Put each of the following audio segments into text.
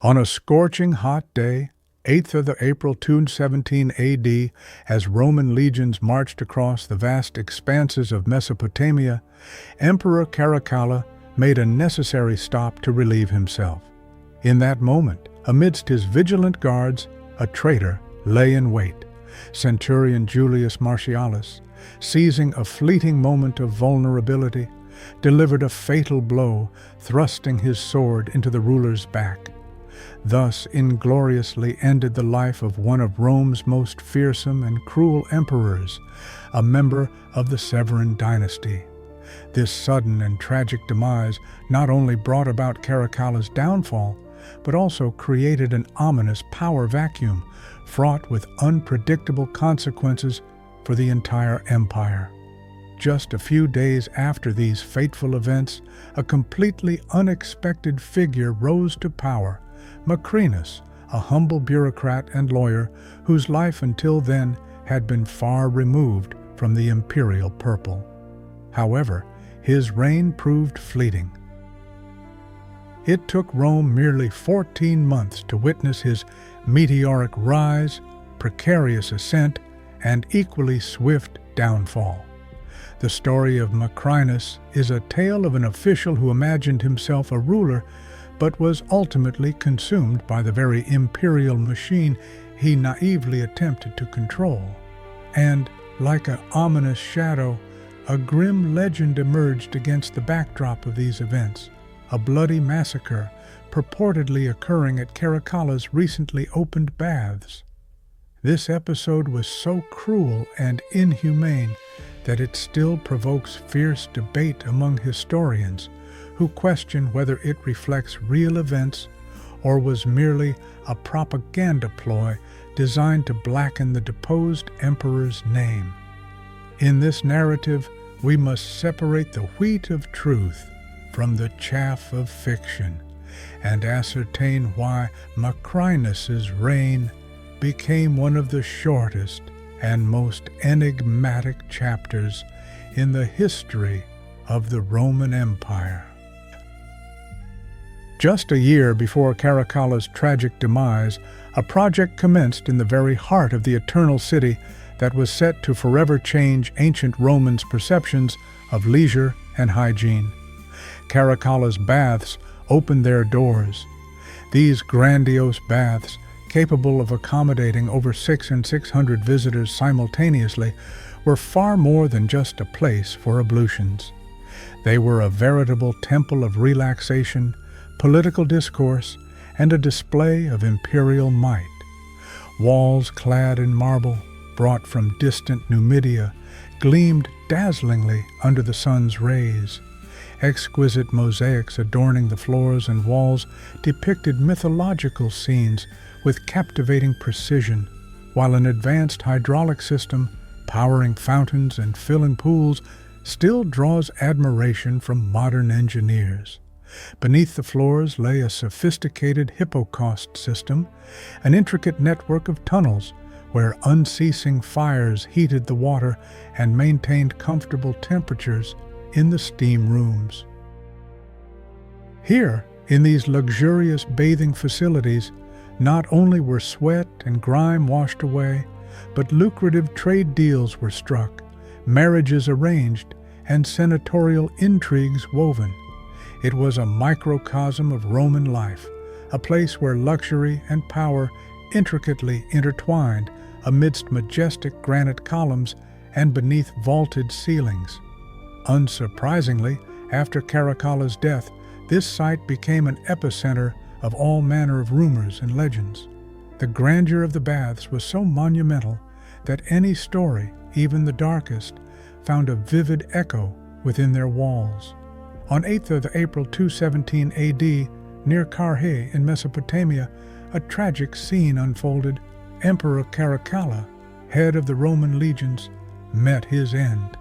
On a scorching hot day, 8th of April 217 AD, as Roman legions marched across the vast expanses of Mesopotamia, Emperor Caracalla made a necessary stop to relieve himself. In that moment, amidst his vigilant guards, a traitor lay in wait. Centurion Julius Martialis, seizing a fleeting moment of vulnerability, delivered a fatal blow, thrusting his sword into the ruler's back. Thus ingloriously ended the life of one of Rome's most fearsome and cruel emperors, a member of the Severan dynasty. This sudden and tragic demise not only brought about Caracalla's downfall, but also created an ominous power vacuum, fraught with unpredictable consequences for the entire empire. Just a few days after these fateful events, a completely unexpected figure rose to power, Macrinus, a humble bureaucrat and lawyer whose life until then had been far removed from the imperial purple. However, his reign proved fleeting. It took Rome merely 14 months to witness his meteoric rise, precarious ascent, and equally swift downfall. The story of Macrinus is a tale of an official who imagined himself a ruler but was ultimately consumed by the very imperial machine he naively attempted to control. And, like an ominous shadow, a grim legend emerged against the backdrop of these events, a bloody massacre purportedly occurring at Caracalla's recently opened baths. This episode was so cruel and inhumane that it still provokes fierce debate among historians, who question whether it reflects real events or was merely a propaganda ploy designed to blacken the deposed emperor's name. In this narrative, we must separate the wheat of truth from the chaff of fiction and ascertain why Macrinus's reign became one of the shortest and most enigmatic chapters in the history of the Roman Empire. Just a year before Caracalla's tragic demise, a project commenced in the very heart of the Eternal City that was set to forever change ancient Romans' perceptions of leisure and hygiene. Caracalla's baths opened their doors. These grandiose baths, capable of accommodating over 600 visitors simultaneously, were far more than just a place for ablutions. They were a veritable temple of relaxation, political discourse, and a display of imperial might. Walls clad in marble, brought from distant Numidia, gleamed dazzlingly under the sun's rays. Exquisite mosaics adorning the floors and walls depicted mythological scenes with captivating precision, while an advanced hydraulic system, powering fountains and filling pools, still draws admiration from modern engineers. Beneath the floors lay a sophisticated hippocaust system, an intricate network of tunnels where unceasing fires heated the water and maintained comfortable temperatures in the steam rooms. Here, in these luxurious bathing facilities, not only were sweat and grime washed away, but lucrative trade deals were struck, marriages arranged, and senatorial intrigues woven. It was a microcosm of Roman life, a place where luxury and power intricately intertwined amidst majestic granite columns and beneath vaulted ceilings. Unsurprisingly, after Caracalla's death, this site became an epicenter of all manner of rumors and legends. The grandeur of the baths was so monumental that any story, even the darkest, found a vivid echo within their walls. On 8th of April 217 AD, near Carrhae in Mesopotamia, a tragic scene unfolded. Emperor Caracalla, head of the Roman legions, met his end.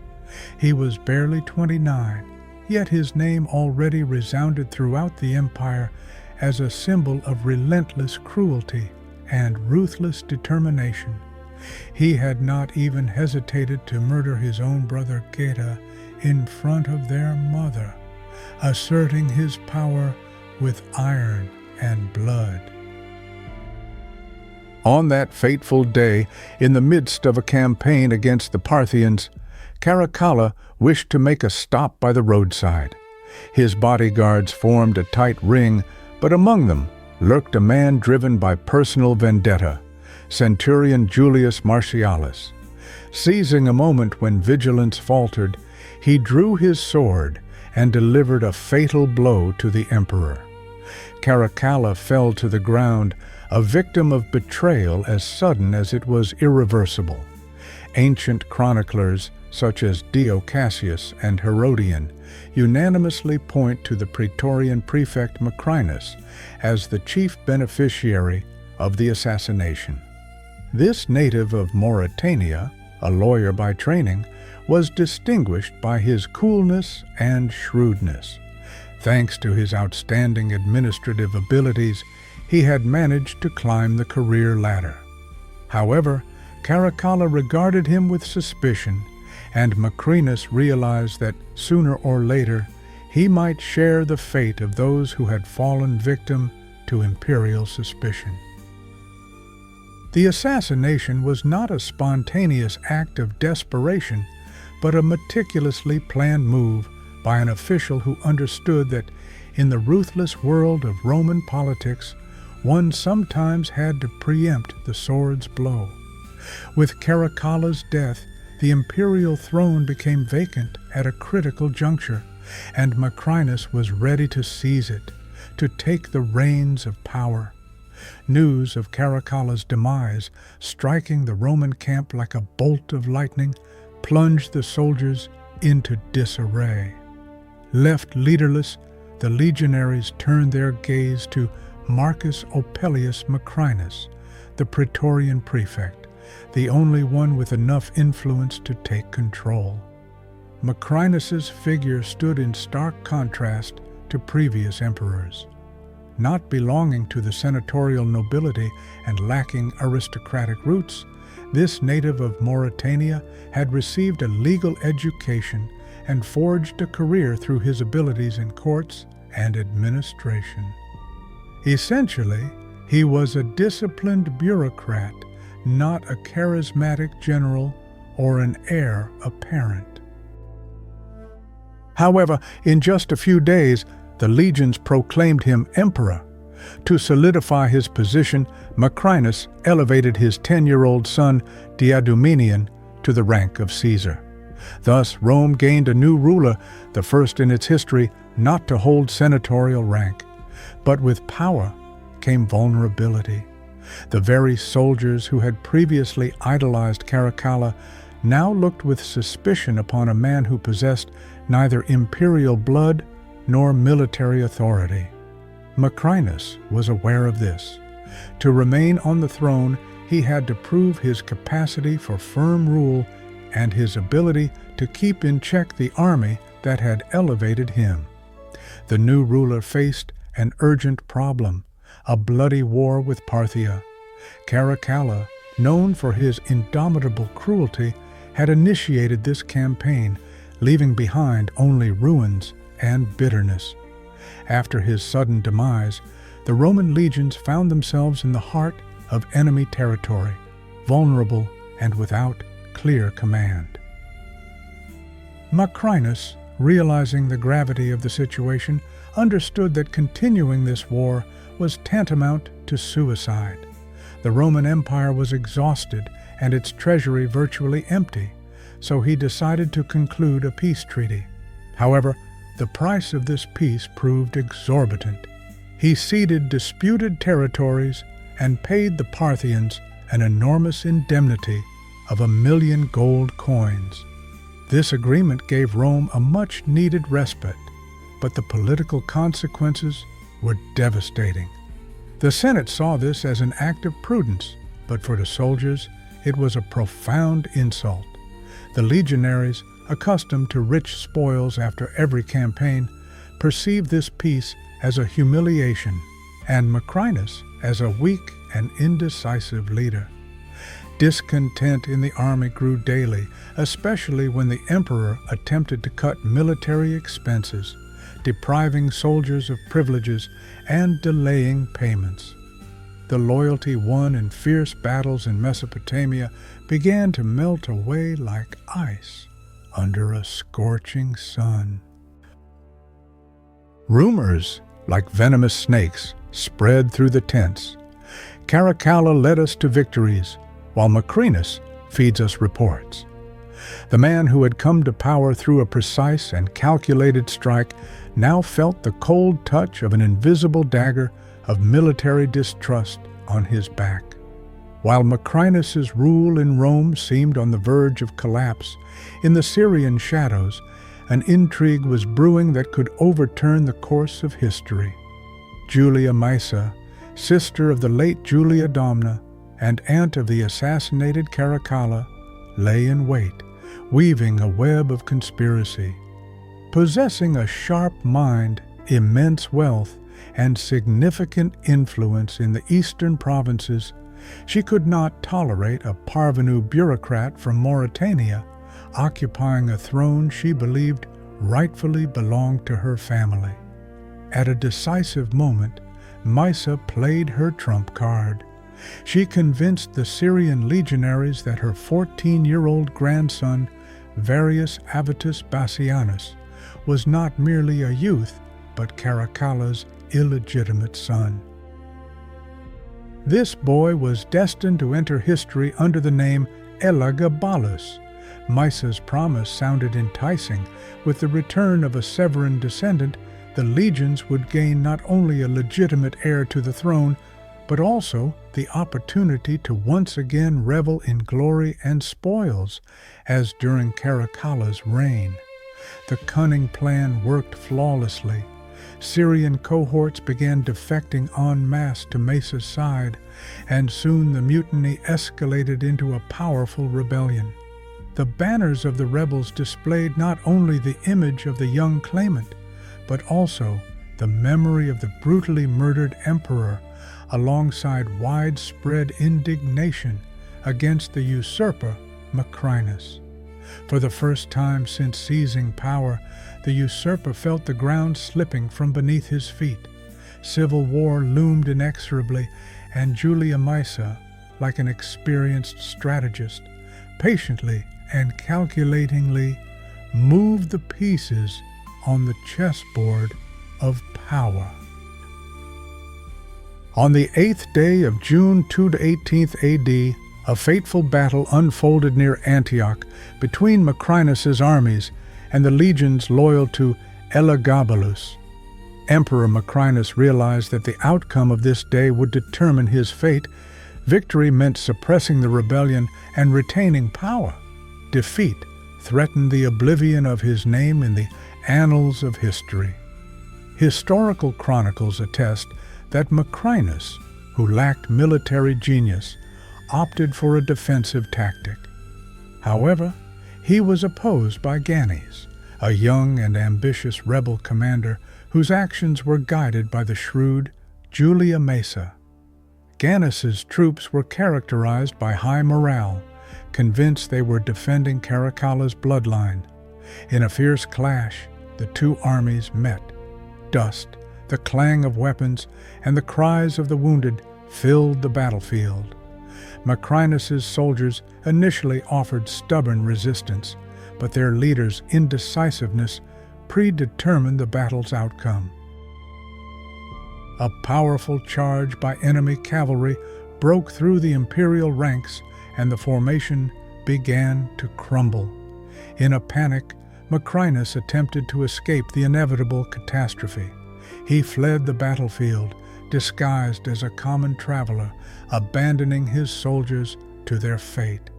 He was barely 29, yet his name already resounded throughout the empire as a symbol of relentless cruelty and ruthless determination. He had not even hesitated to murder his own brother Geta in front of their mother, asserting his power with iron and blood. On that fateful day, in the midst of a campaign against the Parthians, Caracalla wished to make a stop by the roadside. His bodyguards formed a tight ring, but among them lurked a man driven by personal vendetta, Centurion Julius Martialis. Seizing a moment when vigilance faltered, he drew his sword and delivered a fatal blow to the emperor. Caracalla fell to the ground, a victim of betrayal as sudden as it was irreversible. Ancient chroniclers, such as Dio Cassius and Herodian, unanimously point to the Praetorian prefect Macrinus as the chief beneficiary of the assassination. This native of Mauritania, a lawyer by training, was distinguished by his coolness and shrewdness. Thanks to his outstanding administrative abilities, he had managed to climb the career ladder. However, Caracalla regarded him with suspicion, and Macrinus realized that sooner or later he might share the fate of those who had fallen victim to imperial suspicion. The assassination was not a spontaneous act of desperation, but a meticulously planned move by an official who understood that in the ruthless world of Roman politics, one sometimes had to preempt the sword's blow. With Caracalla's death, the imperial throne became vacant at a critical juncture, and Macrinus was ready to seize it, to take the reins of power. News of Caracalla's demise, striking the Roman camp like a bolt of lightning, plunged the soldiers into disarray. Left leaderless, the legionaries turned their gaze to Marcus Opellius Macrinus, the Praetorian prefect, the only one with enough influence to take control. Macrinus's figure stood in stark contrast to previous emperors. Not belonging to the senatorial nobility and lacking aristocratic roots, this native of Mauritania had received a legal education and forged a career through his abilities in courts and administration. Essentially, he was a disciplined bureaucrat, not a charismatic general or an heir apparent. However, in just a few days, the legions proclaimed him emperor. To solidify his position, Macrinus elevated his 10-year-old son, Diadumenian, to the rank of Caesar. Thus, Rome gained a new ruler, the first in its history not to hold senatorial rank. But with power came vulnerability. The very soldiers who had previously idolized Caracalla now looked with suspicion upon a man who possessed neither imperial blood nor military authority. Macrinus was aware of this. To remain on the throne, he had to prove his capacity for firm rule and his ability to keep in check the army that had elevated him. The new ruler faced an urgent problem, a bloody war with Parthia. Caracalla, known for his indomitable cruelty, had initiated this campaign, leaving behind only ruins and bitterness. After his sudden demise, the Roman legions found themselves in the heart of enemy territory, vulnerable and without clear command. Macrinus, realizing the gravity of the situation, understood that continuing this war was tantamount to suicide. The Roman Empire was exhausted and its treasury virtually empty, so he decided to conclude a peace treaty. However, the price of this peace proved exorbitant. He ceded disputed territories and paid the Parthians an enormous indemnity of 1,000,000 gold coins. This agreement gave Rome a much-needed respite, but the political consequences were devastating. The Senate saw this as an act of prudence, but for the soldiers, it was a profound insult. The legionaries, accustomed to rich spoils after every campaign, perceived this peace as a humiliation, and Macrinus as a weak and indecisive leader. Discontent in the army grew daily, especially when the emperor attempted to cut military expenses. depriving soldiers of privileges and delaying payments. The loyalty won in fierce battles in Mesopotamia began to melt away like ice under a scorching sun. Rumors, like venomous snakes, spread through the tents. Caracalla led us to victories, while Macrinus feeds us reports. The man who had come to power through a precise and calculated strike now felt the cold touch of an invisible dagger of military distrust on his back. While Macrinus's rule in Rome seemed on the verge of collapse, in the Syrian shadows, an intrigue was brewing that could overturn the course of history. Julia Maesa, sister of the late Julia Domna and aunt of the assassinated Caracalla, lay in wait, weaving a web of conspiracy. Possessing a sharp mind, immense wealth, and significant influence in the eastern provinces, she could not tolerate a parvenu bureaucrat from Mauritania occupying a throne she believed rightfully belonged to her family. At a decisive moment, Maesa played her trump card. She convinced the Syrian legionaries that her 14-year-old grandson, Varius Avitus Bassianus, was not merely a youth, but Caracalla's illegitimate son. This boy was destined to enter history under the name Elagabalus. Maesa's promise sounded enticing. With the return of a Severan descendant, the legions would gain not only a legitimate heir to the throne, but also the opportunity to once again revel in glory and spoils, as during Caracalla's reign. The cunning plan worked flawlessly. Syrian cohorts began defecting en masse to Maesa's side, and soon the mutiny escalated into a powerful rebellion. The banners of the rebels displayed not only the image of the young claimant, but also the memory of the brutally murdered emperor, alongside widespread indignation against the usurper Macrinus. For the first time since seizing power, the usurper felt the ground slipping from beneath his feet. Civil war loomed inexorably, and Julia Maesa, like an experienced strategist, patiently and calculatingly moved the pieces on the chessboard of power. On the 8th day of June 2-18th AD, a fateful battle unfolded near Antioch between Macrinus's armies and the legions loyal to Elagabalus. Emperor Macrinus realized that the outcome of this day would determine his fate. Victory meant suppressing the rebellion and retaining power. Defeat threatened the oblivion of his name in the annals of history. Historical chronicles attest that Macrinus, who lacked military genius, opted for a defensive tactic. However, he was opposed by Gannes, a young and ambitious rebel commander whose actions were guided by the shrewd Julia Maesa. Gannes's troops were characterized by high morale, convinced they were defending Caracalla's bloodline. In a fierce clash, the two armies met. Dust, the clang of weapons, and the cries of the wounded filled the battlefield. Macrinus's soldiers initially offered stubborn resistance, but their leader's indecisiveness predetermined the battle's outcome. A powerful charge by enemy cavalry broke through the imperial ranks, and the formation began to crumble. In a panic, Macrinus attempted to escape the inevitable catastrophe. He fled the battlefield, disguised as a common traveler, abandoning his soldiers to their fate.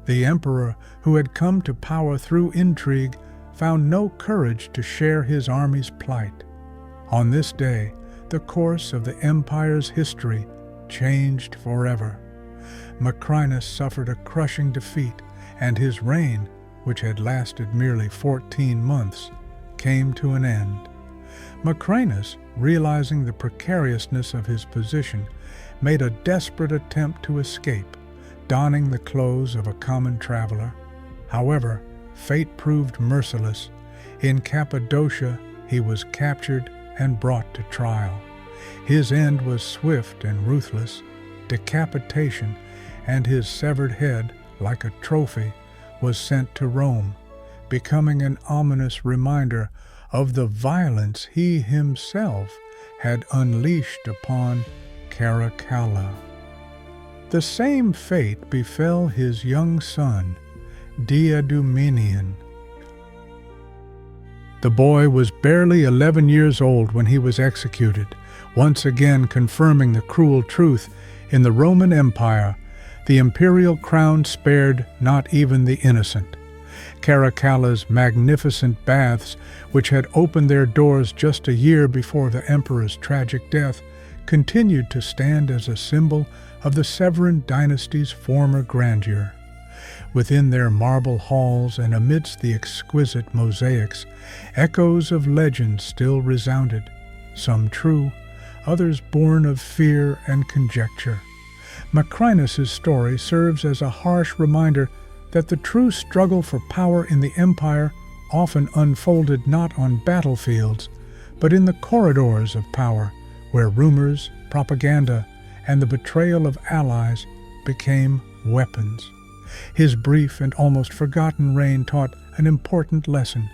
The emperor, who had come to power through intrigue, found no courage to share his army's plight. On this day, the course of the empire's history changed forever. Macrinus suffered a crushing defeat, and his reign, which had lasted merely 14 months, came to an end. Macrinus, realizing the precariousness of his position, made a desperate attempt to escape, donning the clothes of a common traveler. However, fate proved merciless. In Cappadocia, he was captured and brought to trial. His end was swift and ruthless, decapitation, and his severed head, like a trophy, was sent to Rome, becoming an ominous reminder of the violence he himself had unleashed upon Caracalla. The same fate befell his young son, Diadumenian. The boy was barely 11 years old when he was executed, once again confirming the cruel truth: in the Roman Empire, the imperial crown spared not even the innocent. Caracalla's magnificent baths, which had opened their doors just a year before the emperor's tragic death, continued to stand as a symbol of the Severan dynasty's former grandeur. Within their marble halls and amidst the exquisite mosaics, echoes of legend still resounded, some true, others born of fear and conjecture. Macrinus' story serves as a harsh reminder that the true struggle for power in the empire often unfolded not on battlefields, but in the corridors of power, where rumors, propaganda, and the betrayal of allies became weapons. His brief and almost forgotten reign taught an important lesson: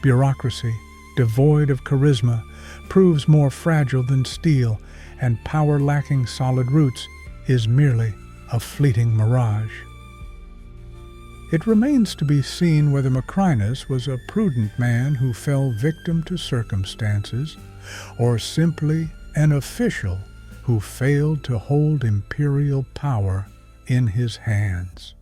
bureaucracy, devoid of charisma, proves more fragile than steel, and power lacking solid roots is merely a fleeting mirage. It remains to be seen whether Macrinus was a prudent man who fell victim to circumstances, or simply an official who failed to hold imperial power in his hands.